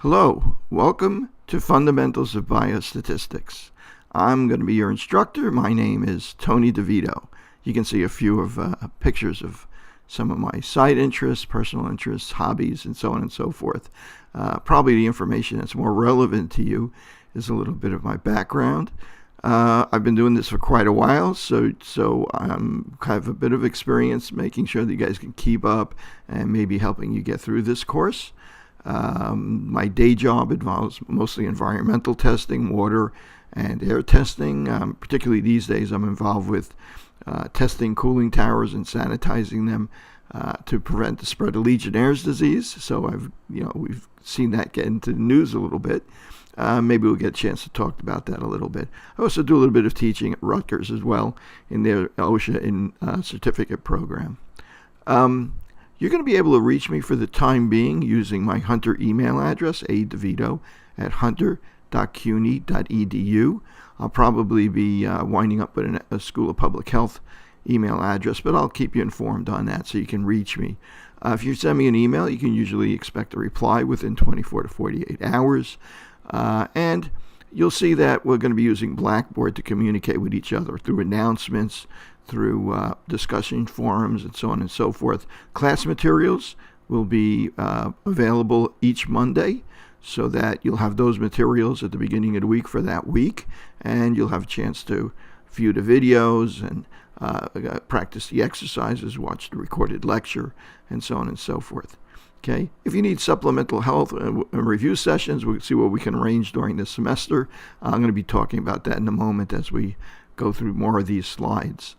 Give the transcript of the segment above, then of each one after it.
Hello, welcome to Fundamentals of Biostatistics. I'm going to be your instructor. My name is Tony DeVito. You can see a few of pictures of some of my side interests, personal interests, hobbies, and so on and so forth. Probably the information that's more relevant to you is a little bit of my background. I've been doing this for quite a while, so I have a bit of experience making sure that you guys can keep up and maybe helping you get through this course. My day job involves mostly environmental testing, water and air testing. Particularly these days, I'm involved with testing cooling towers and sanitizing them to prevent the spread of Legionnaire's disease. So we've seen that get into the news a little bit. Maybe we'll get a chance to talk about that a little bit. I also do a little bit of teaching at Rutgers as well in their OSHA certificate program. You're going to be able to reach me for the time being using my Hunter email address, adevito@hunter.cuny.edu. I'll probably be winding up with a School of Public Health email address, but I'll keep you informed on that so you can reach me. If you send me an email, you can usually expect a reply within 24 to 48 hours. And you'll see that we're going to be using Blackboard to communicate with each other through announcements, through discussion forums, and so on and so forth. Class materials will be available each Monday, so that you'll have those materials at the beginning of the week for that week, and you'll have a chance to view the videos and practice the exercises, watch the recorded lecture, and so on and so forth. Okay. If you need supplemental health and review sessions, we'll see what we can arrange during this semester. I'm going to be talking about that in a moment as we go through more of these slides.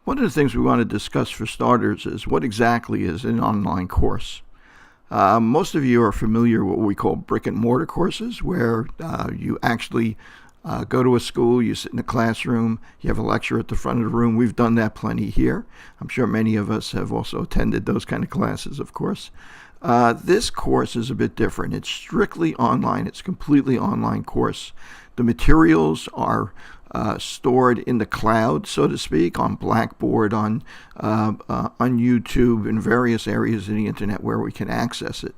One of the things we want to discuss for starters is what exactly is an online course. Most of you are familiar with what we call brick and mortar courses, where you actually go to a school, you sit in a classroom, you have a lecture at the front of the room. We've done that plenty here. I'm sure many of us have also attended those kind of classes, of course. This course is a bit different. It's strictly online. It's a completely online course. The materials are stored in the cloud, so to speak, on Blackboard, on YouTube, in various areas of the internet where we can access it.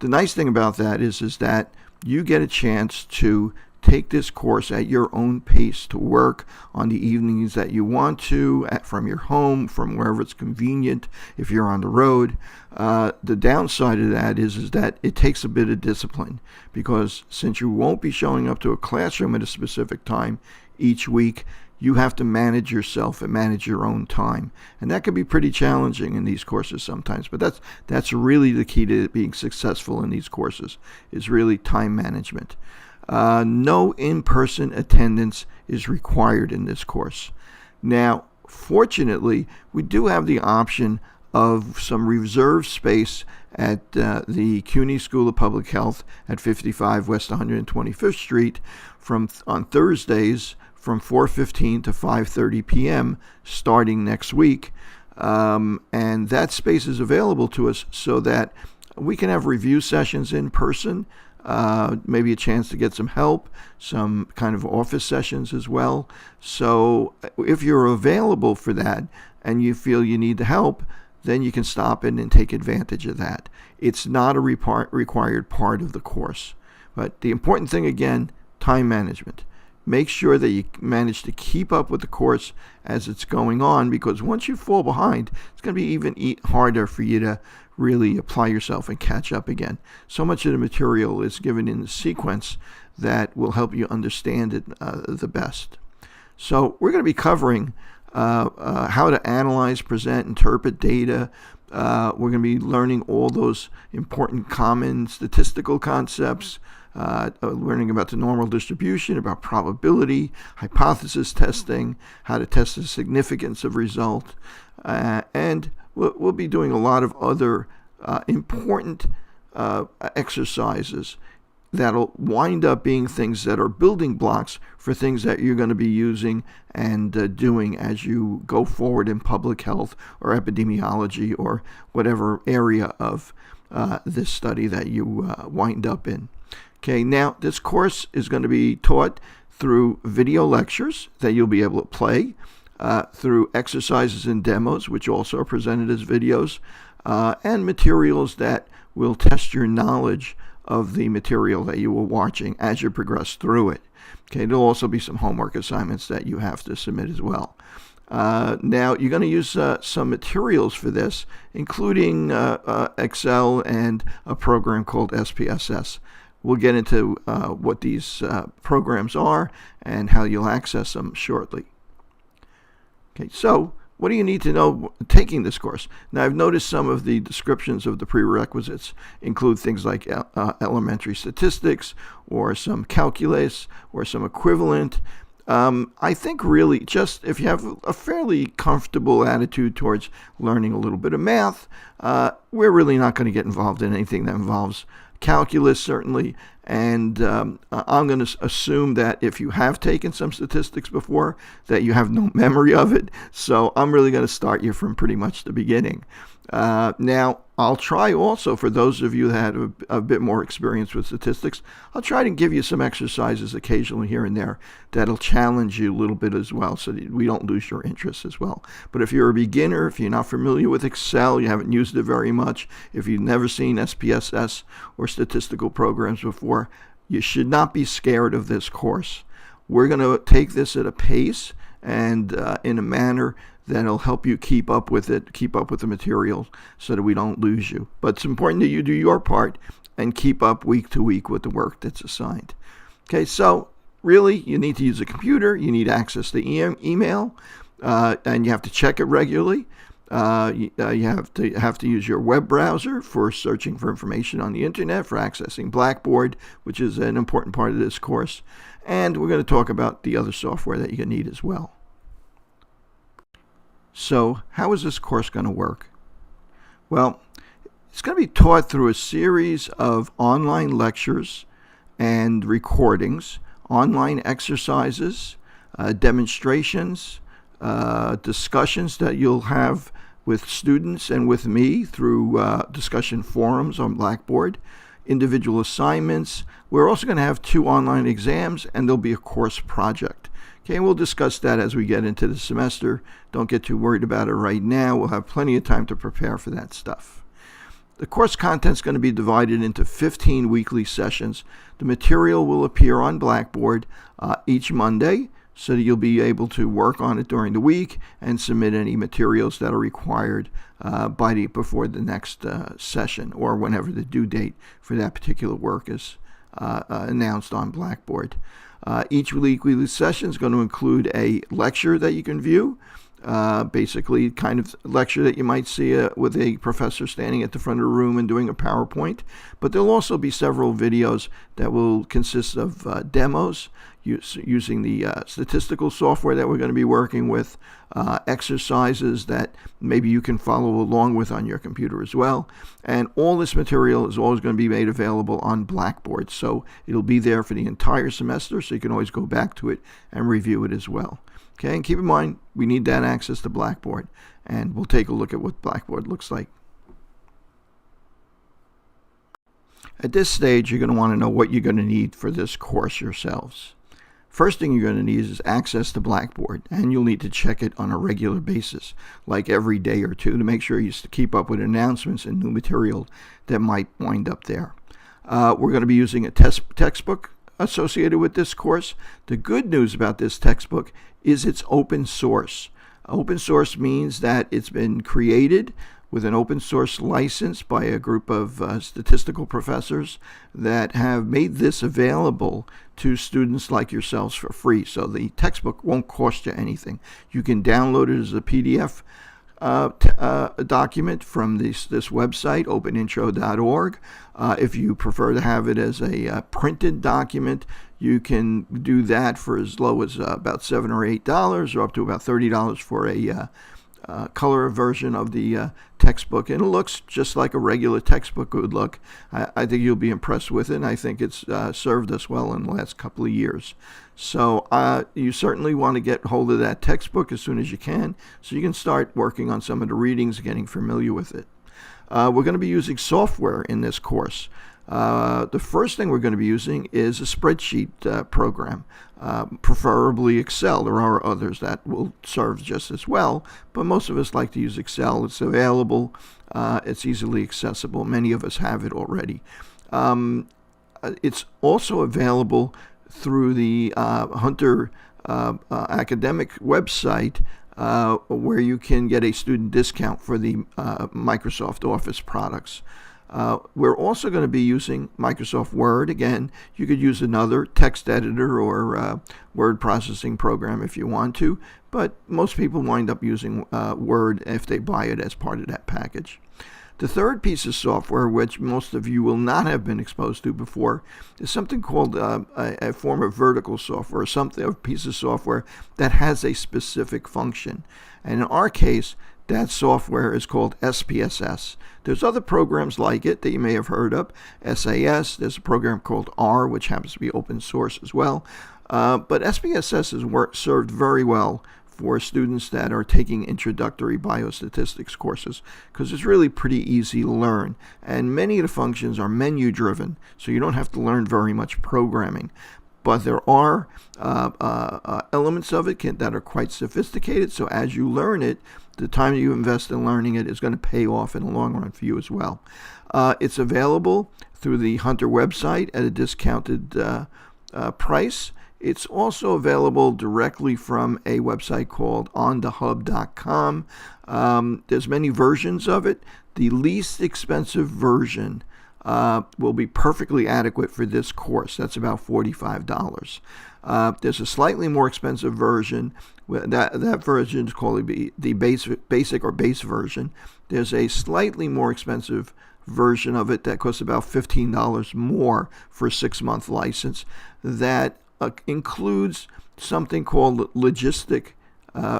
The nice thing about that is that you get a chance to take this course at your own pace, to work on the evenings that you want to, from your home, from wherever it's convenient, if you're on the road. The downside of that is that it takes a bit of discipline, because since you won't be showing up to a classroom at a specific time each week, you have to manage yourself and manage your own time. And that can be pretty challenging in these courses sometimes, but that's really the key to being successful in these courses, is really time management. No in-person attendance is required in this course. Now, fortunately, we do have the option of some reserved space at the CUNY School of Public Health at 55 West 125th Street on Thursdays from 4:15 to 5:30 p.m. starting next week. And that space is available to us so that we can have review sessions in person, maybe a chance to get some help, some kind of office sessions as well. So if you're available for that and you feel you need the help, then you can stop in and take advantage of that. It's not a required part of the course. But the important thing, again, time management. Make sure that you manage to keep up with the course as it's going on, because once you fall behind, it's going to be even harder for you to really apply yourself and catch up again. So much of the material is given in the sequence that will help you understand it the best. So we're going to be covering how to analyze, present, interpret data. We're going to be learning all those important common statistical concepts, learning about the normal distribution, about probability, hypothesis testing, how to test the significance of result, and we'll be doing a lot of other important exercises that'll wind up being things that are building blocks for things that you're going to be using and doing as you go forward in public health or epidemiology or whatever area of this study that you wind up in. Okay, now this course is going to be taught through video lectures that you'll be able to play, through exercises and demos, which also are presented as videos, and materials that will test your knowledge of the material that you were watching as you progress through it. Okay, there'll also be some homework assignments that you have to submit as well. Now, you're going to use some materials for this, including Excel and a program called SPSS. We'll get into what these programs are and how you'll access them shortly. Okay, so what do you need to know taking this course? Now, I've noticed some of the descriptions of the prerequisites include things like elementary statistics or some calculus or some equivalent. I think really just if you have a fairly comfortable attitude towards learning a little bit of math, we're really not going to get involved in anything that involves calculus, certainly. And I'm going to assume that if you have taken some statistics before, that you have no memory of it. So I'm really going to start you from pretty much the beginning. Now, I'll try also, for those of you that have a bit more experience with statistics, I'll try to give you some exercises occasionally here and there that'll challenge you a little bit as well, so that we don't lose your interest as well. But if you're a beginner, if you're not familiar with Excel, you haven't used it very much, if you've never seen SPSS or statistical programs before, you should not be scared of this course. We're going to take this at a pace and in a manner that'll help you keep up with it, keep up with the material so that we don't lose you. But it's important that you do your part and keep up week to week with the work that's assigned. Okay, so really you need to use a computer, you need access to email, and you have to check it regularly. You have to use your web browser for searching for information on the internet, for accessing Blackboard, which is an important part of this course. And we're going to talk about the other software that you need as well. So how is this course going to work? Well, it's going to be taught through a series of online lectures and recordings, online exercises, demonstrations, discussions that you'll have with students and with me through discussion forums on Blackboard, individual assignments. We're also going to have 2 online exams, and there'll be a course project. Okay, we'll discuss that as we get into the semester. Don't get too worried about it right now. We'll have plenty of time to prepare for that stuff. The course content is going to be divided into 15 weekly sessions. The material will appear on Blackboard each Monday, so that you'll be able to work on it during the week and submit any materials that are required before the next session, or whenever the due date for that particular work is announced on Blackboard. Each weekly session is going to include a lecture that you can view, basically kind of lecture that you might see with a professor standing at the front of the room and doing a PowerPoint. But there'll also be several videos that will consist of demos using the statistical software that we're going to be working with, exercises that maybe you can follow along with on your computer as well. And all this material is always going to be made available on Blackboard, so it'll be there for the entire semester, so you can always go back to it and review it as well. Okay, and keep in mind, we need that access to Blackboard, and we'll take a look at what Blackboard looks like. At this stage, you're going to want to know what you're going to need for this course yourselves. First thing you're going to need is access to Blackboard, and you'll need to check it on a regular basis, like every day or two, to make sure you keep up with announcements and new material that might wind up there. We're going to be using a textbook associated with this course. The good news about this textbook is it's open source. Open source means that it's been created with an open source license by a group of statistical professors that have made this available to students like yourselves for free. So the textbook won't cost you anything. You can download it as a PDF document from this website, openintro.org. If you prefer to have it as a printed document, you can do that for as low as about $7 or $8, or up to about $30 for a color version of the textbook, and it looks just like a regular textbook would look. I think you'll be impressed with it, and I think it's served us well in the last couple of years. So you certainly want to get hold of that textbook as soon as you can, so you can start working on some of the readings, getting familiar with it. We're going to be using software in this course. The first thing we're going to be using is a spreadsheet program, preferably Excel. There are others that will serve just as well, but most of us like to use Excel. It's available It's easily accessible. Many of us have it already. It's also available through the Hunter academic website, where you can get a student discount for the Microsoft Office products. We're also going to be using Microsoft Word. Again, you could use another text editor or word processing program if you want to, but most people wind up using Word if they buy it as part of that package. The third piece of software, which most of you will not have been exposed to before, is something called a form of vertical software, a piece of software that has a specific function. And in our case, that software is called SPSS. There's other programs like it that you may have heard of. SAS, there's a program called R, which happens to be open source as well. But SPSS has served very well for students that are taking introductory biostatistics courses, because it's really pretty easy to learn. And many of the functions are menu driven, so you don't have to learn very much programming. But there are elements of it that are quite sophisticated, so as you learn it, the time you invest in learning it is going to pay off in the long run for you as well. It's available through the Hunter website at a discounted price. It's also available directly from a website called onthehub.com. There's many versions of it. The least expensive version will be perfectly adequate for this course. That's about $45. There's a slightly more expensive version. That version is called the basic or base version. There's a slightly more expensive version of it that costs about $15 more for a 6-month license. That includes something called logistic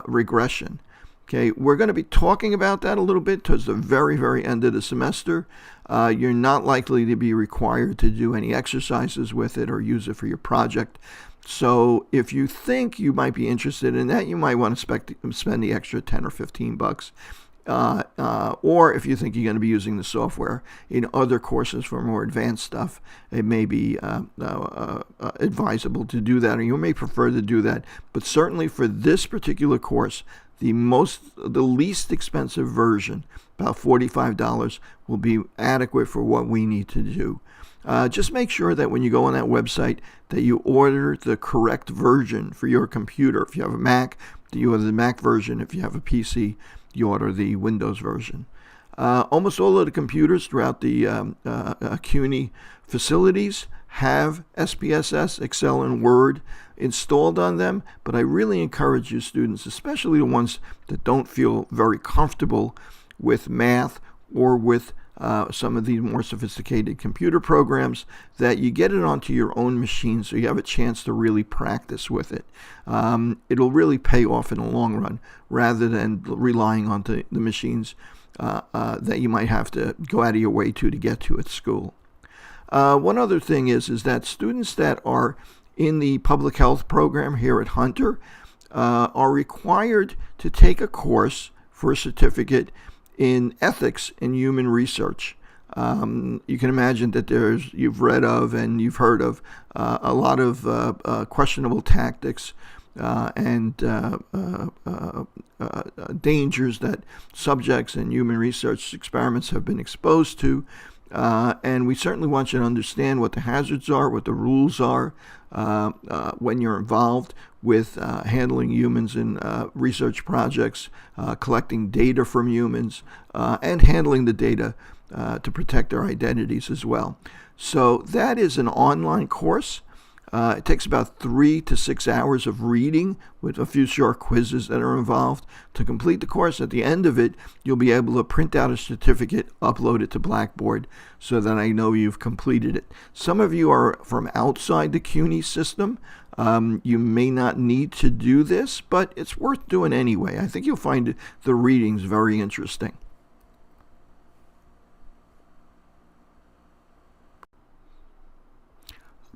regression. Okay, we're going to be talking about that a little bit towards the very, very end of the semester. You're not likely to be required to do any exercises with it or use it for your project. So if you think you might be interested in that, you might want to spend the extra 10 or 15 bucks. Or if you think you're going to be using the software in other courses for more advanced stuff, it may be advisable to do that, or you may prefer to do that. But certainly for this particular course, the least expensive version, about $45, will be adequate for what we need to do. Just make sure that when you go on that website that you order the correct version for your computer. If you have a Mac, you order the Mac version. If you have a PC, you order the Windows version. Almost all of the computers throughout the CUNY facilities have SPSS, Excel, and Word installed on them, but I really encourage you students, especially the ones that don't feel very comfortable with math or with some of these more sophisticated computer programs, that you get it onto your own machine so you have a chance to really practice with it. It'll really pay off in the long run rather than relying on the machines that you might have to go out of your way to get to at school. One other thing is that students that are in the public health program here at Hunter are required to take a course for a certificate in ethics in human research. You can imagine that you've read of and you've heard of a lot of questionable tactics and dangers that subjects in human research experiments have been exposed to. And we certainly want you to understand what the hazards are, what the rules are when you're involved with handling humans in research projects, collecting data from humans, and handling the data to protect their identities as well. So that is an online course. It takes about 3 to 6 hours of reading with a few short quizzes that are involved. To complete the course, at the end of it, you'll be able to print out a certificate, upload it to Blackboard so that I know you've completed it. Some of you are from outside the CUNY system. You may not need to do this, but it's worth doing anyway. I think you'll find the readings very interesting.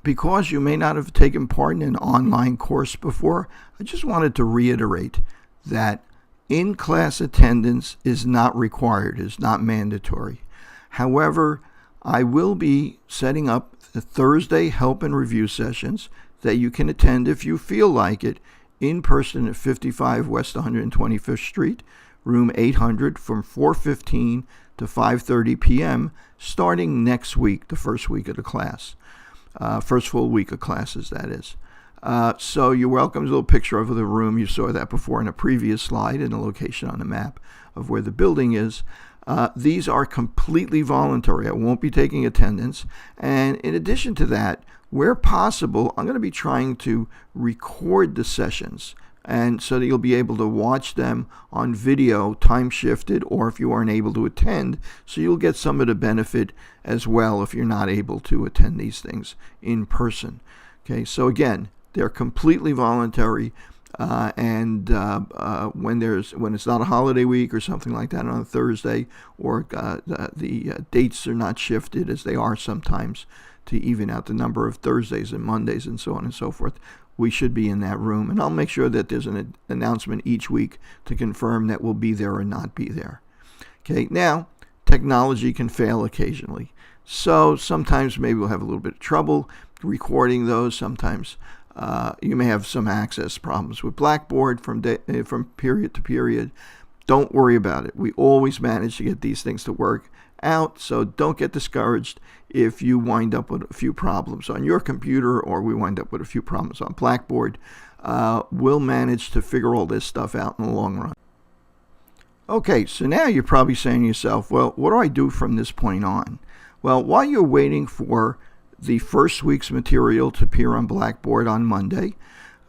Because you may not have taken part in an online course before, I just wanted to reiterate that in-class attendance is not required, is not mandatory. However, I will be setting up the Thursday help and review sessions that you can attend if you feel like it in person at 55 West 125th Street, room 800, from 4:15 to 5:30 p.m. starting next week, the first week of the class. First full week of classes, that is. So you're welcome. There's a little picture of the room. You saw that before in a previous slide, and the location on the map of where the building is. These are completely voluntary. I won't be taking attendance. And in addition to that, where possible, I'm going to be trying to record the sessions, and so that you'll be able to watch them on video, time shifted, or if you aren't able to attend, so you'll get some of the benefit as well if you're not able to attend these things in person. Okay, so again, they're completely voluntary, and when it's not a holiday week or something like that on a Thursday, or the dates are not shifted as they are sometimes to even out the number of Thursdays and Mondays and so on and so forth, we should be in that room. And I'll make sure that there's an announcement each week to confirm that we'll be there or not be there. Okay, now, technology can fail occasionally. So sometimes maybe we'll have a little bit of trouble recording those. Sometimes you may have some access problems with Blackboard from period to period. Don't worry about it. We always manage to get these things to work out, so don't get discouraged if you wind up with a few problems on your computer or we wind up with a few problems on Blackboard. We'll manage to figure all this stuff out in the long run. Okay, so now you're probably saying to yourself, well, what do I do from this point on? Well, while you're waiting for the first week's material to appear on Blackboard on Monday,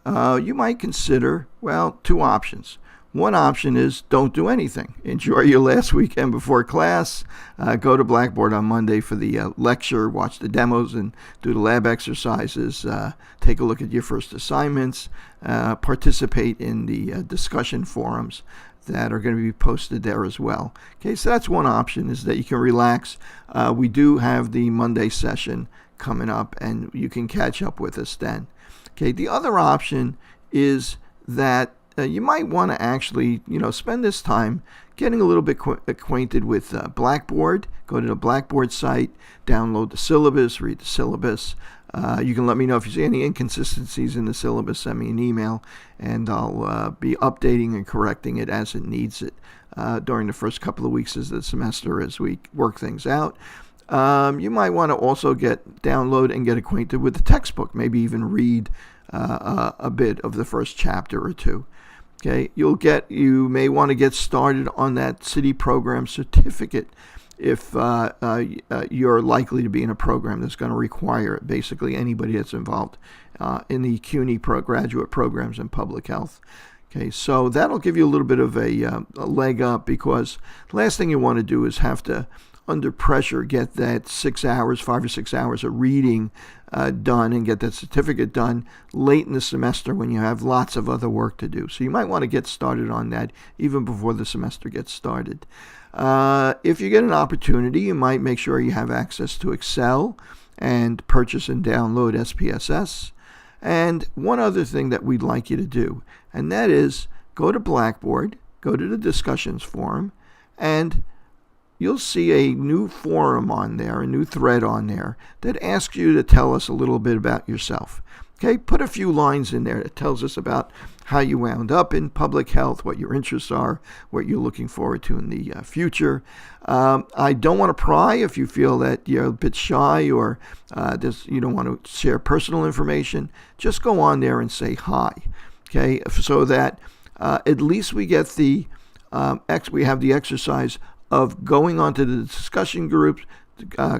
you might consider, well, two options. One option is don't do anything. Enjoy your last weekend before class. Go to Blackboard on Monday for the lecture, watch the demos and do the lab exercises. Take a look at your first assignments. Participate in the discussion forums that are going to be posted there as well. Okay, so that's one option, is that you can relax. We do have the Monday session coming up, and you can catch up with us then. Okay, the other option is that you might want to actually, spend this time getting a little bit acquainted with Blackboard. Go to the Blackboard site, download the syllabus, read the syllabus. You can let me know if you see any inconsistencies in the syllabus. Send me an email, and I'll be updating and correcting it as it needs it during the first couple of weeks of the semester as we work things out. You might want to also download and get acquainted with the textbook, maybe even read a bit of the first chapter or two. Okay, you may want to get started on that city program certificate if you're likely to be in a program that's going to require it. Basically, anybody that's involved in the CUNY graduate programs in public health. Okay, so that'll give you a little bit of a leg up, because the last thing you want to do is have to, under pressure, get that 5 or 6 hours of reading done and get that certificate done late in the semester when you have lots of other work to do. So you might want to get started on that even before the semester gets started. If you get an opportunity, you might make sure you have access to Excel and purchase and download SPSS. And one other thing that we'd like you to do, and that is go to Blackboard, go to the discussions forum, and you'll see a new forum on there, a new thread on there that asks you to tell us a little bit about yourself. Okay, put a few lines in there that tells us about how you wound up in public health, what your interests are, what you're looking forward to in the future. I don't want to pry if you feel that you're a bit shy or you don't want to share personal information. Just go on there and say hi, okay, so that at least we get we have the exercise of going onto the discussion groups,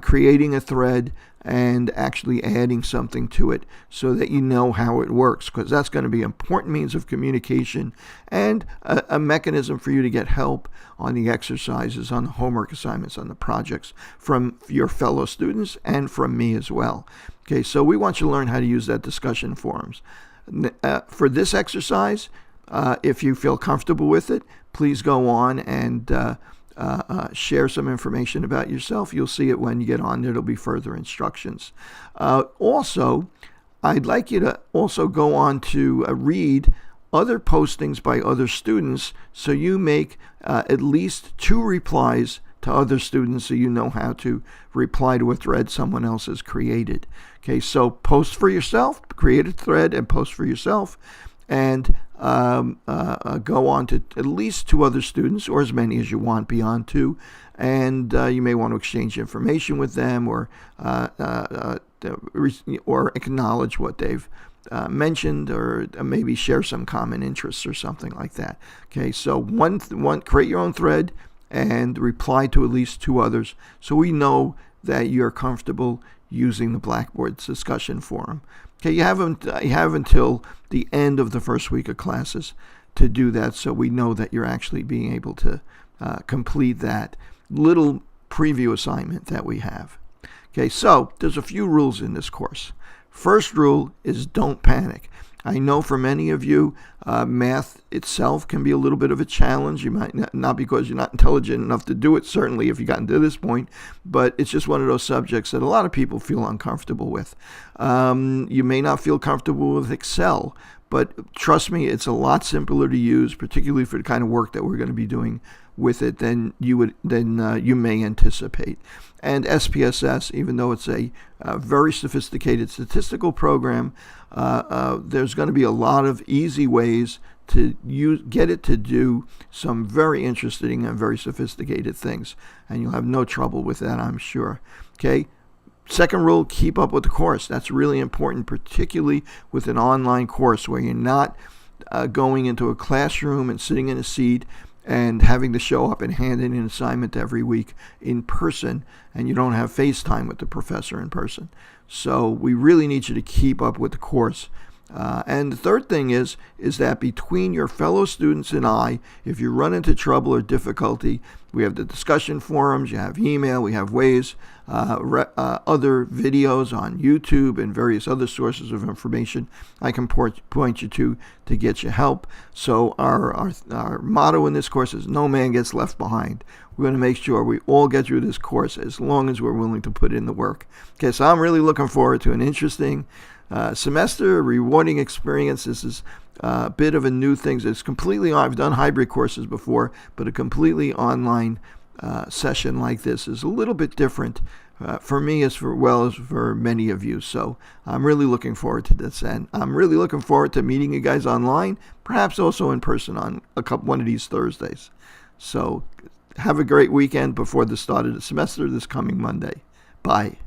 creating a thread, and actually adding something to it so that you know how it works, because that's going to be an important means of communication and a mechanism for you to get help on the exercises, on the homework assignments, on the projects from your fellow students and from me as well. Okay, so we want you to learn how to use that discussion forums. For this exercise, if you feel comfortable with it, please go on and share some information about yourself. You'll see it when you get on there. There'll be further instructions. Also, I'd like you to also go on to read other postings by other students, so you make at least 2 replies to other students so you know how to reply to a thread someone else has created. Okay, so post for yourself, create a thread and post for yourself, and go on to at least 2 other students, or as many as you want beyond 2, and you may want to exchange information with them, or acknowledge what they've mentioned, or maybe share some common interests or something like that. Okay, so one create your own thread and reply to at least 2 others, so we know that you're comfortable using the Blackboard discussion forum. Okay, you have until the end of the first week of classes to do that, so we know that you're actually being able to complete that little preview assignment that we have. Okay, so there's a few rules in this course. First rule is don't panic. I know for many of you, math itself can be a little bit of a challenge. You might not because you're not intelligent enough to do it, certainly if you've gotten to this point, but it's just one of those subjects that a lot of people feel uncomfortable with. You may not feel comfortable with Excel, but trust me, it's a lot simpler to use, particularly for the kind of work that we're going to be doing with it than you may anticipate. And SPSS, even though it's a very sophisticated statistical program, there's going to be a lot of easy ways to get it to do some very interesting and very sophisticated things, and you'll have no trouble with that, I'm sure. Okay. Second rule, keep up with the course. That's really important, particularly with an online course where you're not going into a classroom and sitting in a seat and having to show up and hand in an assignment every week in person, and you don't have FaceTime with the professor in person. So we really need you to keep up with the course. And the third thing is that between your fellow students and I, if you run into trouble or difficulty, we have the discussion forums, you have email, we have ways, other videos on YouTube and various other sources of information I can point you to get you help. So our motto in this course is no man gets left behind. We're going to make sure we all get through this course as long as we're willing to put in the work. Okay, so I'm really looking forward to an interesting semester, a rewarding experience. This is a bit of a new thing. It's completely, I've done hybrid courses before, but a completely online session like this is a little bit different for me as well as for many of you. So I'm really looking forward to this, and I'm really looking forward to meeting you guys online, perhaps also in person on one of these Thursdays. So have a great weekend before the start of the semester this coming Monday. Bye.